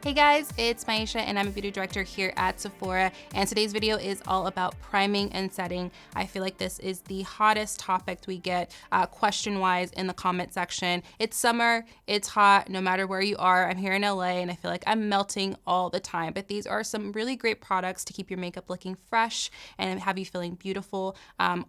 Hey guys, it's Myiesha and I'm a beauty director here at Sephora, and today's video is all about priming and setting. I feel like this is the hottest topic we get question-wise in the comment section. It's summer, it's hot, no matter where you are. I'm here in LA and I feel like I'm melting all the time, but these are some really great products to keep your makeup looking fresh and have you feeling beautiful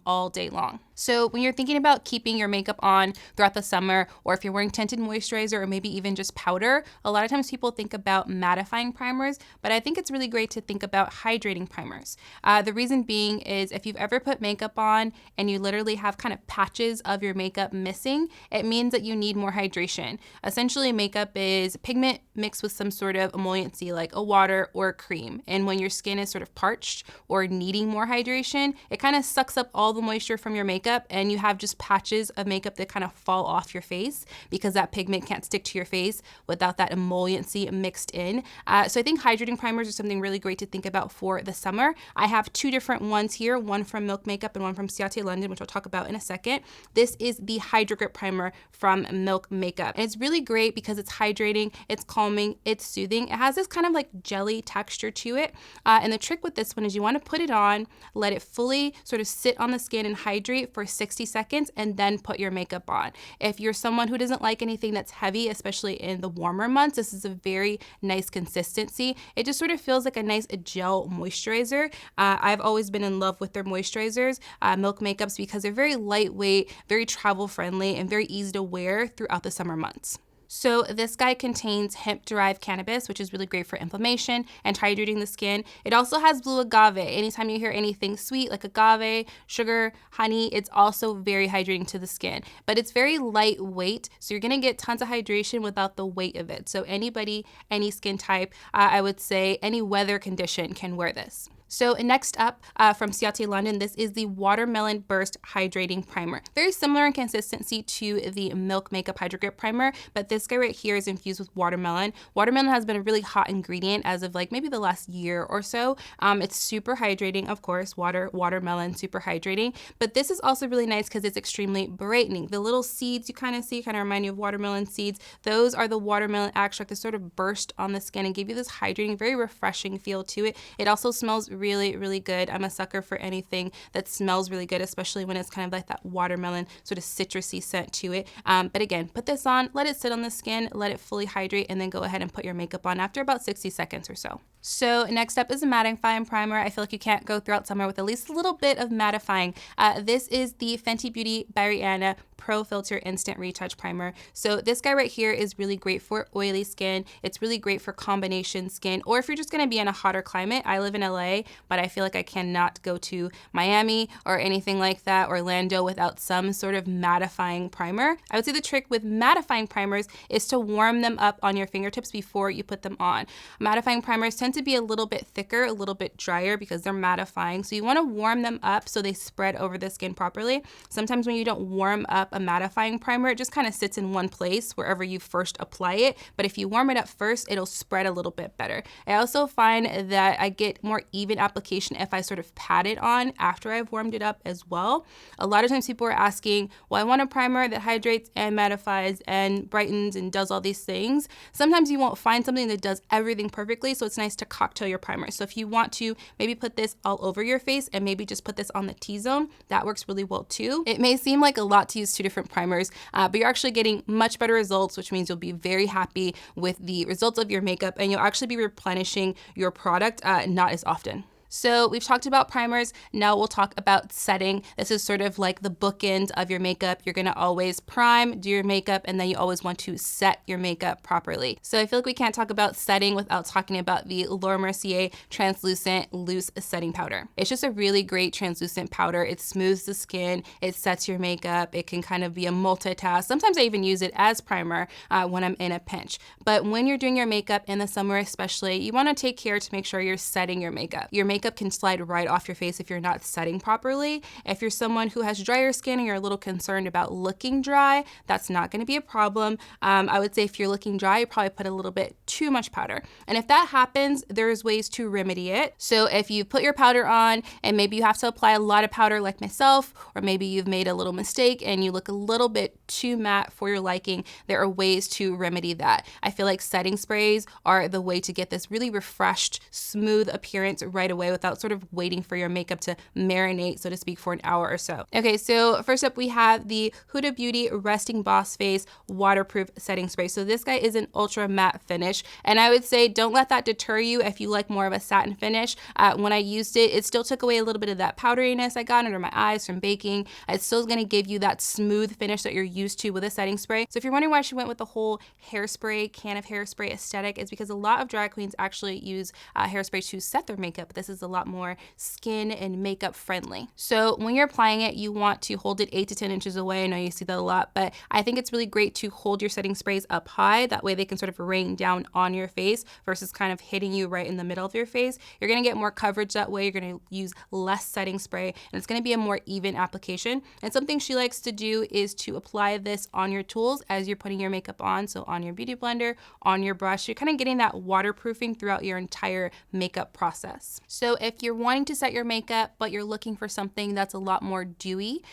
all day long. So when you're thinking about keeping your makeup on throughout the summer, or if you're wearing tinted moisturizer or maybe even just powder, a lot of times people think about mattifying primers, but I think it's really great to think about hydrating primers. The reason being is if you've ever put makeup on and you literally have kind of patches of your makeup missing, it means that you need more hydration. Essentially, makeup is pigment mixed with some sort of emolliency like a water or a cream. And when your skin is sort of parched or needing more hydration, it kind of sucks up all the moisture from your makeup and you have just patches of makeup that kind of fall off your face because that pigment can't stick to your face without that emolliency mixed in. So I think hydrating primers are something really great to think about for the summer. I have two different ones here, one from Milk Makeup and one from Ciaté London, which I'll talk about in a second. This is the HYDROGRIP primer from Milk Makeup. And it's really great because it's hydrating, it's calming, it's soothing. It has this kind of like jelly texture to it. And the trick with this one is you want to put it on, let it fully sort of sit on the skin and hydrate for 60 seconds, and then put your makeup on. If you're someone who doesn't like anything that's heavy, especially in the warmer months, this is a very nice consistency. It just sort of feels like a nice gel moisturizer. I've always been in love with their moisturizers, Milk Makeup's, because they're very lightweight, very travel friendly, and very easy to wear throughout the summer months. So this guy contains hemp-derived cannabis, which is really great for inflammation and hydrating the skin. It also has blue agave. Anytime you hear anything sweet like agave, sugar, honey, it's also very hydrating to the skin. But it's very lightweight, so you're gonna get tons of hydration without the weight of it. So anybody, any skin type, I would say any weather condition can wear this. So next up from Ciaté London, this is the Watermelon Burst Hydrating Primer. Very similar in consistency to the Milk Makeup HYDROGRIP primer, but this guy right here is infused with watermelon. Watermelon has been a really hot ingredient as of like maybe the last year or so. It's super hydrating, of course, watermelon, super hydrating, but this is also really nice because it's extremely brightening. The little seeds you kind of see kind of remind you of watermelon seeds. Those are the watermelon extract that sort of burst on the skin and give you this hydrating, very refreshing feel to it. It also smells really good. I'm a sucker for anything that smells really good, especially when it's kind of like that watermelon sort of citrusy scent to it. But again, put this on, let it sit on the skin, let it fully hydrate, and then go ahead and put your makeup on after about 60 seconds or so. So next up is a mattifying primer. I feel like you can't go throughout summer with at least a little bit of mattifying. This is the FENTY Beauty by Rihanna Pro Filter Instant Retouch Primer. So this guy right here is really great for oily skin. It's really great for combination skin, or if you're just gonna be in a hotter climate. I live in LA, but I feel like I cannot go to Miami or anything like that, Orlando, without some sort of mattifying primer. I would say the trick with mattifying primers is to warm them up on your fingertips before you put them on. Mattifying primers tend to be a little bit thicker, a little bit drier because they're mattifying. So you wanna warm them up so they spread over the skin properly. Sometimes when you don't warm up a mattifying primer, it just kind of sits in one place wherever you first apply it. But if you warm it up first, it'll spread a little bit better. I also find that I get more even application if I sort of pat it on after I've warmed it up as well. A lot of times people are asking, well, I want a primer that hydrates and mattifies and brightens and does all these things. Sometimes you won't find something that does everything perfectly, so it's nice to cocktail your primer. So if you want to maybe put this all over your face and maybe just put this on the T-zone, that works really well too. It may seem like a lot to use two different primers, but you're actually getting much better results, which means you'll be very happy with the results of your makeup and you'll actually be replenishing your product not as often. So we've talked about primers, now we'll talk about setting. This is sort of like the bookend of your makeup. You're gonna always prime, do your makeup, and then you always want to set your makeup properly. So I feel like we can't talk about setting without talking about the Mercier Translucent Loose Setting Powder. It's just a really great translucent powder. It smooths the skin, it sets your makeup, it can kind of be a multitask. Sometimes I even use it as primer when I'm in a pinch. But when you're doing your makeup in the summer especially, you wanna take care to make sure you're setting your makeup. Your makeup makeup can slide right off your face if you're not setting properly. If you're someone who has drier skin and you're a little concerned about looking dry, that's not gonna be a problem. I would say if you're looking dry, you probably put a little bit too much powder. And if that happens, there's ways to remedy it. So if you put your powder on and maybe you have to apply a lot of powder like myself, or maybe you've made a little mistake and you look a little bit too matte for your liking, there are ways to remedy that. I feel like setting sprays are the way to get this really refreshed, smooth appearance right away without sort of waiting for your makeup to marinate, so to speak, for an hour or so. Okay, so first up we have the Huda Beauty Resting Boss Face Waterproof Setting Spray. So this guy is an ultra matte finish, and I would say don't let that deter you if you like more of a satin finish. When I used it, it still took away a little bit of that powderiness I got under my eyes from baking. It's still gonna give you that smooth finish that you're used to with a setting spray. So if you're wondering why she went with the whole hairspray, can of hairspray aesthetic, it's because a lot of drag queens actually use hairspray to set their makeup. This is a lot more skin and makeup friendly. So when you're applying it, you want to hold it 8 to 10 inches away. I know you see that a lot, but I think it's really great to hold your setting sprays up high. That way they can sort of rain down on your face versus kind of hitting you right in the middle of your face. You're gonna get more coverage that way. You're gonna use less setting spray, and it's gonna be a more even application. And something she likes to do is to apply this on your tools as you're putting your makeup on. So on your beauty blender, on your brush, you're kind of getting that waterproofing throughout your entire makeup process. So if you're wanting to set your makeup, but you're looking for something that's a lot more dewy,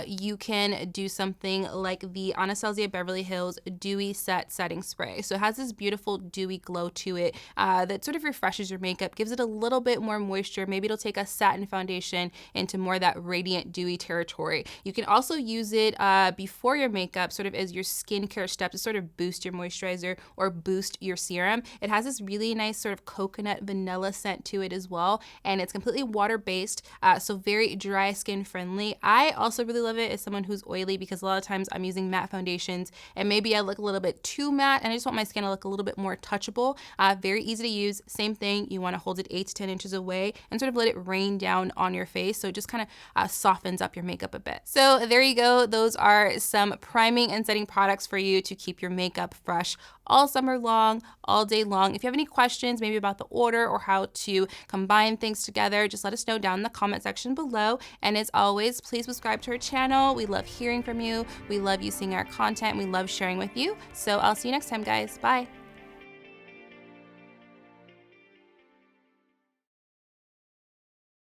you can do something like the Anastasia Beverly Hills Dewy Set Setting Spray. So it has this beautiful dewy glow to it that sort of refreshes your makeup, gives it a little bit more moisture. Maybe it'll take a satin foundation into more that radiant dewy territory. You can also use it before your makeup, sort of as your skincare step to sort of boost your moisturizer or boost your serum. It has this really nice sort of coconut vanilla scent to it as well, and it's completely water-based, so very dry skin friendly. I also really love it as someone who's oily because a lot of times I'm using matte foundations and maybe I look a little bit too matte and I just want my skin to look a little bit more touchable. Very easy to use. Same thing, you want to hold it 8 to 10 inches away and sort of let it rain down on your face, so it just kind of softens up your makeup a bit. So there you go. Those are some priming and setting products for you to keep your makeup fresh all summer long, all day long. If you have any questions maybe about the order or how to combine things together, just let us know down in the comment section below. And as always, please subscribe to our channel. We love hearing from you. We love you seeing our content. We love sharing with you. So I'll see you next time, guys. Bye.